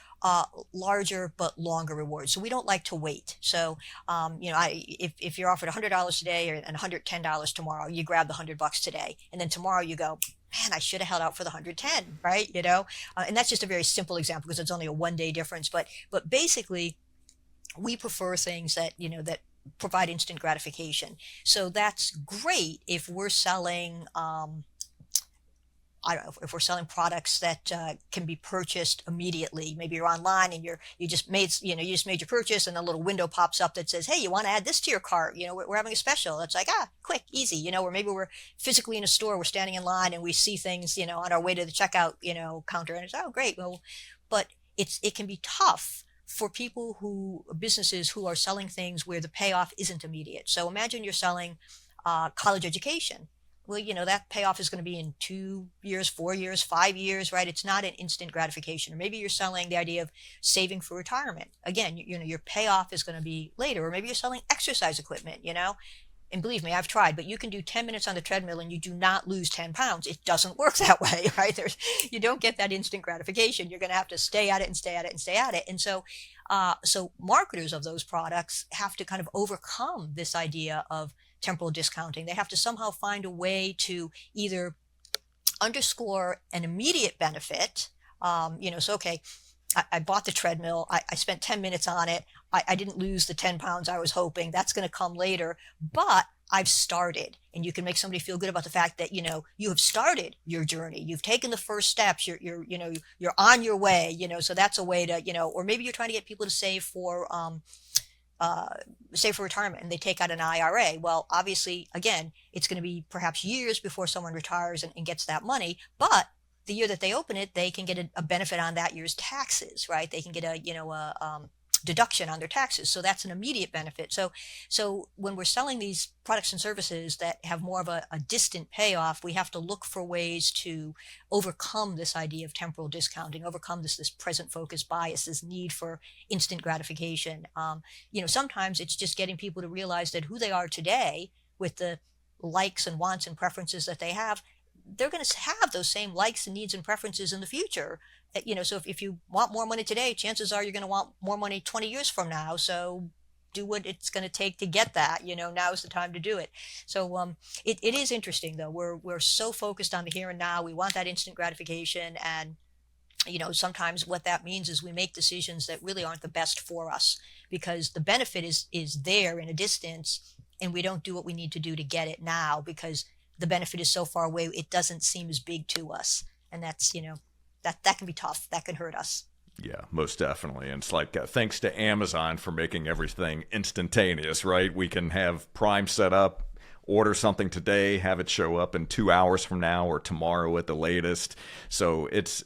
larger but longer rewards. So we don't like to wait. So, if you're offered $100 today and $110 tomorrow, you grab the $100 today, and then tomorrow you go, man, I should have held out for the 110, right? And that's just a very simple example because it's only a 1 day difference. But basically, we prefer things that provide instant gratification. So that's great if we're selling, I don't know, if we're selling products that can be purchased immediately. Maybe you're online and you just made your purchase, and a little window pops up that says, hey, you want to add this to your cart? We're having a special. It's like, quick, easy. Or maybe we're physically in a store, we're standing in line and we see things, on our way to the checkout, counter, and it's, oh, great. Well, but it can be tough for businesses who are selling things where the payoff isn't immediate. So imagine you're selling college education. Well, that payoff is going to be in 2 years, 4 years, 5 years, right? It's not an instant gratification. Or maybe you're selling the idea of saving for retirement. Again, your payoff is going to be later. Or maybe you're selling exercise equipment, And believe me, I've tried, but you can do 10 minutes on the treadmill and you do not lose 10 pounds. It doesn't work that way, right? You don't get that instant gratification. You're going to have to stay at it and stay at it and stay at it. And so marketers of those products have to kind of overcome this idea of temporal discounting. They have to somehow find a way to either underscore an immediate benefit. So, okay, I bought the treadmill. I spent 10 minutes on it. I didn't lose the 10 pounds I was hoping. That's going to come later. But I've started. And you can make somebody feel good about the fact that, you have started your journey. You've taken the first steps. You're on your way, so that's a way to, or maybe you're trying to get people to save for retirement, and they take out an IRA. Well, obviously, again, it's going to be perhaps years before someone retires and gets that money, but the year that they open it, they can get a benefit on that year's taxes, right? They can get a deduction on their taxes. So that's an immediate benefit. So when we're selling these products and services that have more of a distant payoff, we have to look for ways to overcome this idea of temporal discounting, overcome this present focus bias, this need for instant gratification. Sometimes it's just getting people to realize that who they are today, with the likes and wants and preferences that they have, they're going to have those same likes and needs and preferences in the future. So if you want more money today, chances are you're going to want more money 20 years from now. So do what it's going to take to get that. Now is the time to do it. So it is interesting, though. We're so focused on the here and now. We want that instant gratification. And, sometimes what that means is we make decisions that really aren't the best for us because the benefit is there in a distance, and we don't do what we need to do to get it now because the benefit is so far away, it doesn't seem as big to us. And that's, that can be tough. That can hurt us. Yeah, most definitely. And it's like, thanks to Amazon for making everything instantaneous, right? We can have Prime set up, order something today, have it show up in 2 hours from now or tomorrow at the latest. So it's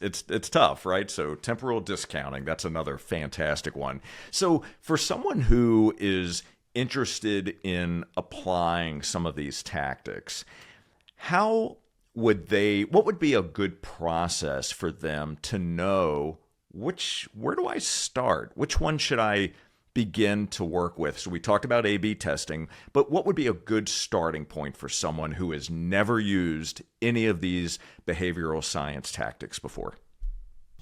tough, right? So temporal discounting, that's another fantastic one. So for someone who is interested in applying some of these tactics, what would be a good process for them to know where do I start? Which one should I begin to work with? So we talked about A/B testing, but what would be a good starting point for someone who has never used any of these behavioral science tactics before?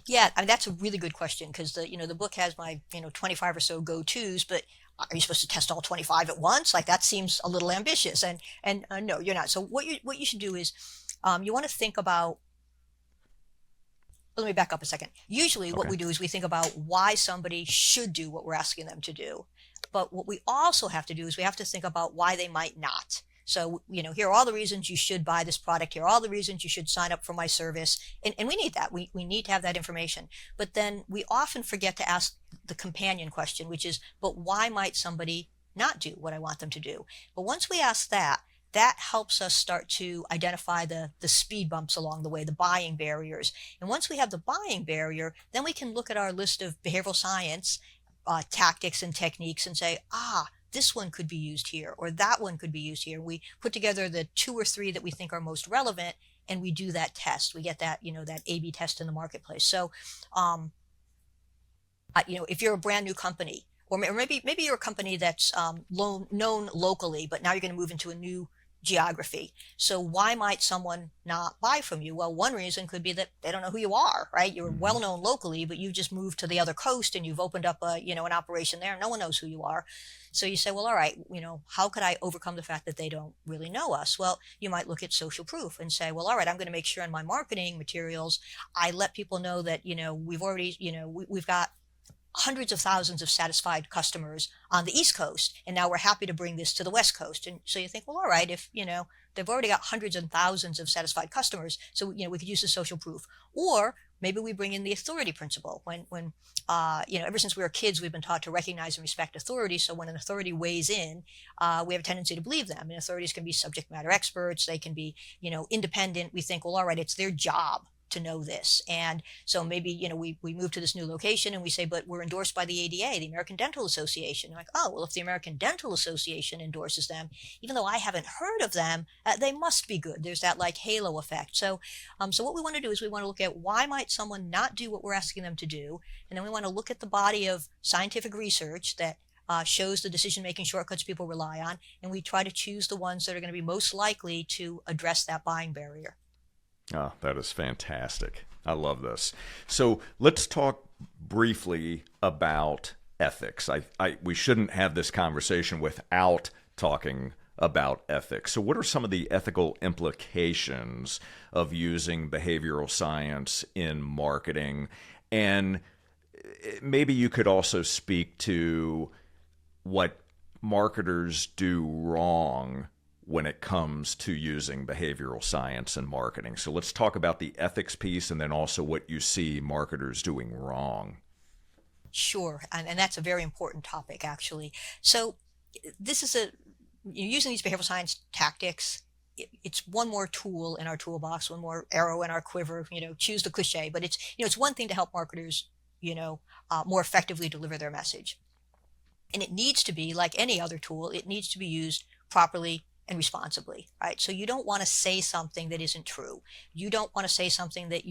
Yeah, I mean, that's a really good question because the book has my 25 or so go-tos, but are you supposed to test all 25 at once? Like that seems a little ambitious, and no, you're not. So what you should do is You want to think about, let me back up a second. Usually what Okay. we do is we think about why somebody should do what we're asking them to do. But what we also have to do is we have to think about why they might not. So, here are all the reasons you should buy this product. Here are all the reasons you should sign up for my service. And we need that. We need to have that information. But then we often forget to ask the companion question, which is, but why might somebody not do what I want them to do? But once we ask that, that helps us start to identify the speed bumps along the way, the buying barriers. And once we have the buying barrier, then we can look at our list of behavioral science tactics and techniques and say, this one could be used here, or that one could be used here. We put together the 2 or 3 that we think are most relevant, and we do that test. We get that, that A/B test in the marketplace. So, if you're a brand new company, or maybe you're a company that's known locally, but now you're going to move into a new geography. So why might someone not buy from you? Well, one reason could be that they don't know who you are, right? You're well known locally, but you've just moved to the other coast and you've opened up an operation there. No one knows who you are. So you say, well, all right, how could I overcome the fact that they don't really know us? Well, you might look at social proof and say, well, all right, I'm going to make sure in my marketing materials, I let people know that, we've already, we've got hundreds of thousands of satisfied customers on the East Coast, and now we're happy to bring this to the West Coast. And so you think, well, all right, if they've already got hundreds and thousands of satisfied customers, so we could use the social proof. Or maybe we bring in the authority principle. When ever since we were kids, we've been taught to recognize and respect authority. So when an authority weighs in, we have a tendency to believe them. And authorities can be subject matter experts. They can be independent. We think, well, all right, it's their job to know this. And so maybe, we move to this new location and we say, but we're endorsed by the ADA, the American Dental Association. You're like, oh, well, if the American Dental Association endorses them, even though I haven't heard of them, they must be good. There's that like halo effect. So what we want to do is we want to look at why might someone not do what we're asking them to do. And then we want to look at the body of scientific research that shows the decision-making shortcuts people rely on. And we try to choose the ones that are going to be most likely to address that buying barrier. Oh, that is fantastic. I love this. So let's talk briefly about ethics. We shouldn't have this conversation without talking about ethics. So what are some of the ethical implications of using behavioral science in marketing? And maybe you could also speak to what marketers do wrong when it comes to using behavioral science in marketing. So let's talk about the ethics piece and then also what you see marketers doing wrong. Sure. And that's a very important topic, actually. So this is using these behavioral science tactics, it's one more tool in our toolbox, one more arrow in our quiver, choose the cliche, but it's one thing to help marketers, more effectively deliver their message. And it needs to be like any other tool. It needs to be used properly and responsibly, right? So you don't want to say something that isn't true. You don't want to say something that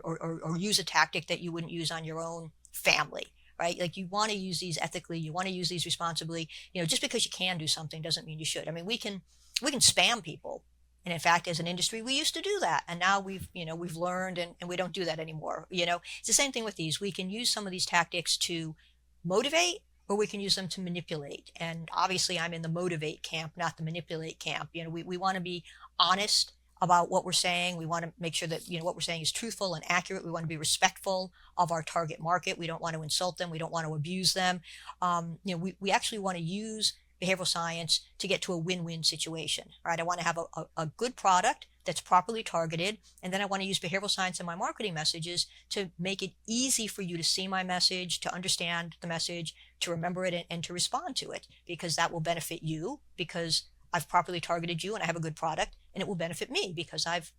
or use a tactic that you wouldn't use on your own family, right? Like you want to use these ethically, you want to use these responsibly. Just because you can do something doesn't mean you should. I mean, we can spam people. And in fact, as an industry, we used to do that. And now we've learned and we don't do that anymore. It's the same thing with these. We can use some of these tactics to motivate, or we can use them to manipulate. And obviously I'm in the motivate camp, not the manipulate camp. We want to be honest about what we're saying. We want to make sure that, what we're saying is truthful and accurate. We want to be respectful of our target market. We don't want to insult them. We don't want to abuse them. We actually want to use behavioral science to get to a win-win situation, right? I want to have a good product that's properly targeted. And then I want to use behavioral science in my marketing messages to make it easy for you to see my message, to understand the message, to remember it, and to respond to it, because that will benefit you because I've properly targeted you and I have a good product, and it will benefit me because I've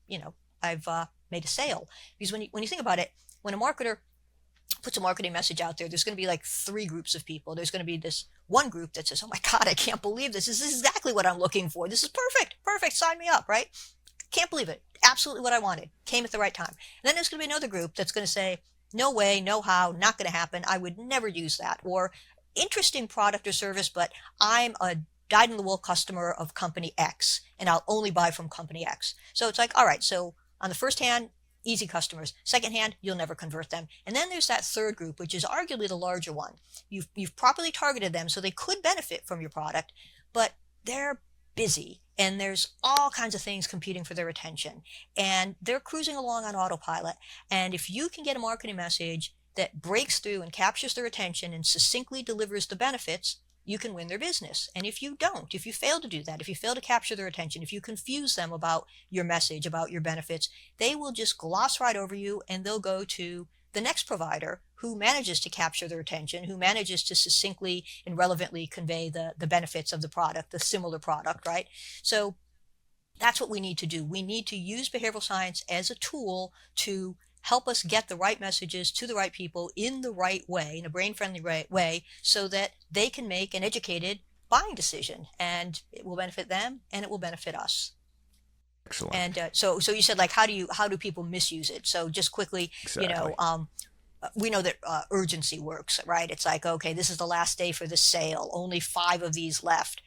made a sale. Because when you think about it, when a marketer puts a marketing message out there, there's going to be like 3 groups of people. There's going to be this one group that says, oh my God, I can't believe this. This is exactly what I'm looking for. This is perfect. Sign me up, right? Can't believe it. Absolutely what I wanted. Came at the right time. And then there's going to be another group that's going to say, no way, no how, not going to happen. I would never use that. Or interesting product or service, but I'm a dyed-in-the-wool customer of company X, and I'll only buy from company X. So it's like, all right, so on the first hand, easy customers. Second hand, you'll never convert them. And then there's that third group, which is arguably the larger one. You've properly targeted them, so they could benefit from your product, but they're busy and there's all kinds of things competing for their attention and they're cruising along on autopilot. And if you can get a marketing message that breaks through and captures their attention and succinctly delivers the benefits, you can win their business. And if you don't, if you fail to do that, if you fail to capture their attention, if you confuse them about your message, about your benefits, they will just gloss right over you and they'll go to the next provider who manages to capture their attention, who manages to succinctly and relevantly convey the benefits of the product, the similar product, right? So that's what we need to do. We need to use behavioral science as a tool to help us get the right messages to the right people in the right way, in a brain-friendly way, so that they can make an educated buying decision, and it will benefit them and it will benefit us. Excellent. And so you said, like, how do people misuse it? So just quickly, Exactly. we know that urgency works, right? It's like, okay, this is the last day for the sale, only 5 of these left.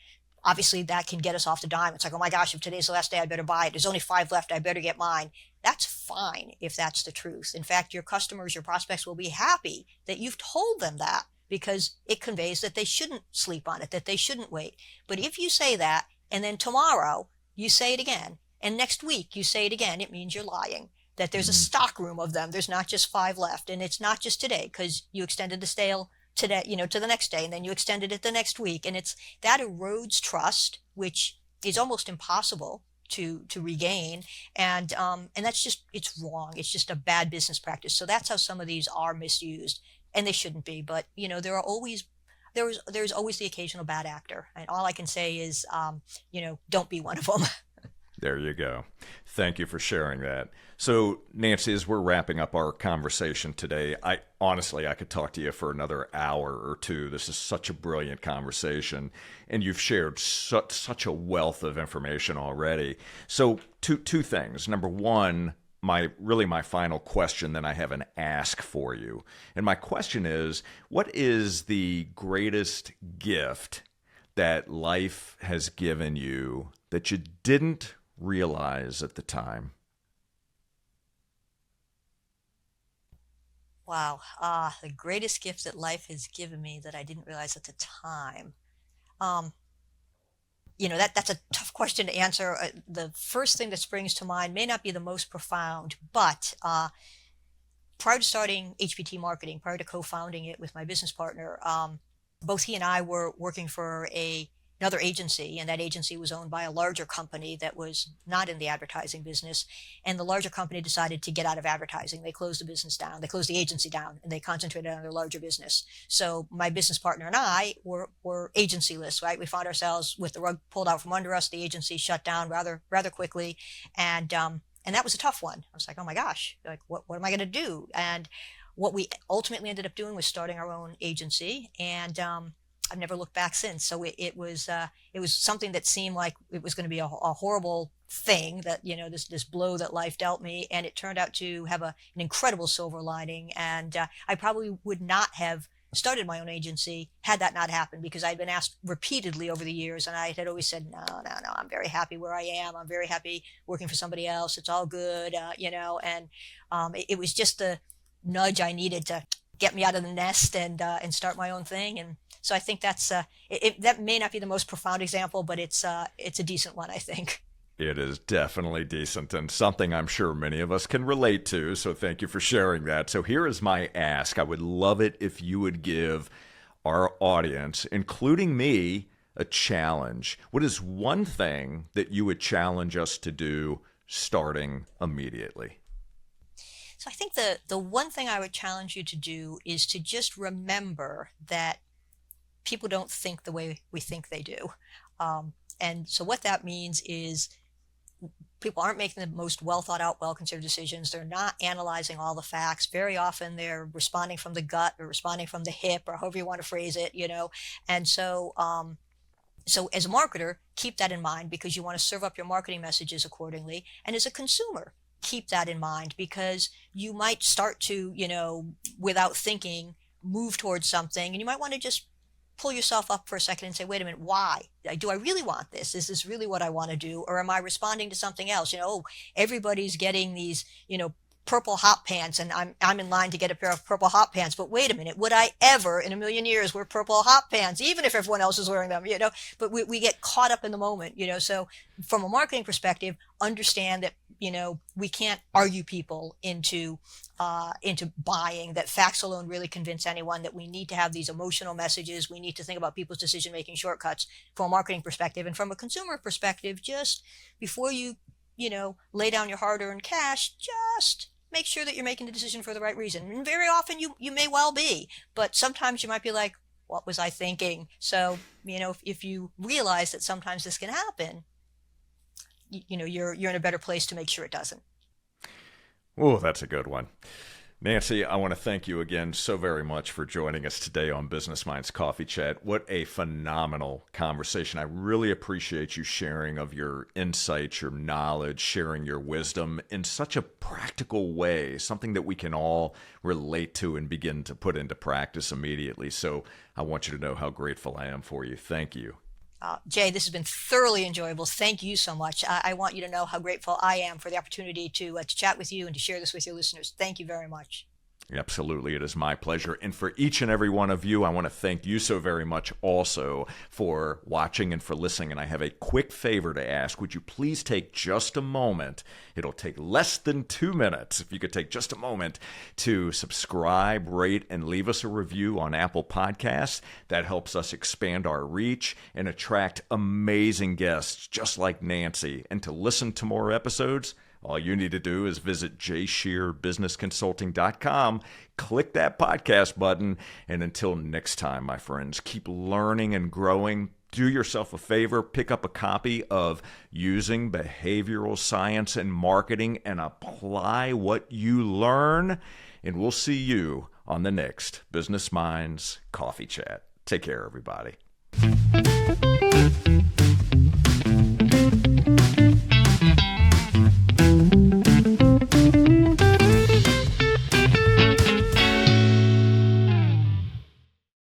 Obviously that can get us off the dime. It's like, oh my gosh, if today's the last day, I better buy it. There's only 5 left, I better get mine. That's fine if that's the truth. In fact, your customers, your prospects will be happy that you've told them that, because it conveys that they shouldn't sleep on it, that they shouldn't wait. But if you say that and then tomorrow you say it again, and next week you say it again, it means you're lying, that there's a stock room of them. There's not just 5 left. And it's not just today, because you extended the sale today, to the next day, and then you extended it the next week. And it's that erodes trust, which is almost impossible to regain. And that's just, it's wrong. It's just a bad business practice. So that's how some of these are misused, and they shouldn't be. But, there's always the occasional bad actor. And all I can say is, don't be one of them. There you go. Thank you for sharing that. So, Nancy, as we're wrapping up our conversation today, I could talk to you for another hour or two. This is such a brilliant conversation, and you've shared such a wealth of information already. So, two things. Number one, my final question, then I have an ask for you. And my question is, what is the greatest gift that life has given you that you didn't realize at the time? Wow. The greatest gift that life has given me that I didn't realize at the time. Um, that's a tough question to answer. The first thing that springs to mind may not be the most profound, but prior to starting HBT Marketing, prior to co-founding it with my business partner, both he and I were working for another agency, and that agency was owned by a larger company that was not in the advertising business. And the larger company decided to get out of advertising. They closed the business down, they closed the agency down, and they concentrated on their larger business. So my business partner and I were agency-less, right? We found ourselves with the rug pulled out from under us. The agency shut down rather quickly. And that was a tough one. I was like, oh my gosh, like, what am I going to do? And what we ultimately ended up doing was starting our own agency. And I've never looked back since. So it was something that seemed like it was going to be a horrible thing, that, this blow that life dealt me, and it turned out to have an incredible silver lining. And I probably would not have started my own agency had that not happened, because I'd been asked repeatedly over the years, and I had always said, no, I'm very happy where I am. I'm very happy working for somebody else. It's all good, and it was just the nudge I needed to get me out of the nest and start my own thing. And so I think that's that may not be the most profound example, but it's a decent one, I think. It is definitely decent, and something I'm sure many of us can relate to. So thank you for sharing that. So here is my ask. I would love it if you would give our audience, including me, a challenge. What is one thing that you would challenge us to do starting immediately? So I think the one thing I would challenge you to do is to just remember that people don't think the way we think they do. And so what that means is people aren't making the most well thought out, well considered decisions. They're not analyzing all the facts. Very often they're responding from the gut or responding from the hip, or however you want to phrase it, And so as a marketer, keep that in mind, because you want to serve up your marketing messages accordingly. And as a consumer, keep that in mind, because you might start to, without thinking, move towards something, and you might want to just pull yourself up for a second and say, wait a minute, why? Do I really want this? Is this really what I want to do? Or am I responding to something else? Everybody's getting these, purple hot pants, and I'm in line to get a pair of purple hot pants. But wait a minute, would I ever in a million years wear purple hot pants, even if everyone else is wearing them? But we get caught up in the moment. So from a marketing perspective, understand that we can't argue people into buying, that facts alone really convince anyone, that we need to have these emotional messages. We need to think about people's decision making shortcuts from a marketing perspective. And from a consumer perspective, just before you lay down your hard-earned cash, just make sure that you're making the decision for the right reason. And very often you may well be, but sometimes you might be like, what was I thinking? So, if you realize that sometimes this can happen, you're in a better place to make sure it doesn't. Oh, that's a good one. Nancy, I want to thank you again so very much for joining us today on Business Minds Coffee Chat. What a phenomenal conversation. I really appreciate you sharing of your insights, your knowledge, sharing your wisdom in such a practical way, something that we can all relate to and begin to put into practice immediately. So I want you to know how grateful I am for you. Thank you. Jay, this has been thoroughly enjoyable. Thank you so much. I want you to know how grateful I am for the opportunity to chat with you and to share this with your listeners. Thank you very much. Absolutely. It is my pleasure. And for each and every one of you, I want to thank you so very much also for watching and for listening. And I have a quick favor to ask. Would you please take just a moment? It'll take less than 2 minutes. If you could take just a moment to subscribe, rate, and leave us a review on Apple Podcasts. That helps us expand our reach and attract amazing guests just like Nancy. And to listen to more episodes, all you need to do is visit jscherbusinessconsulting.com, click that podcast button, and until next time, my friends, keep learning and growing. Do yourself a favor, pick up a copy of Using Behavioral Science and Marketing and apply what you learn, and we'll see you on the next Business Minds Coffee Chat. Take care, everybody.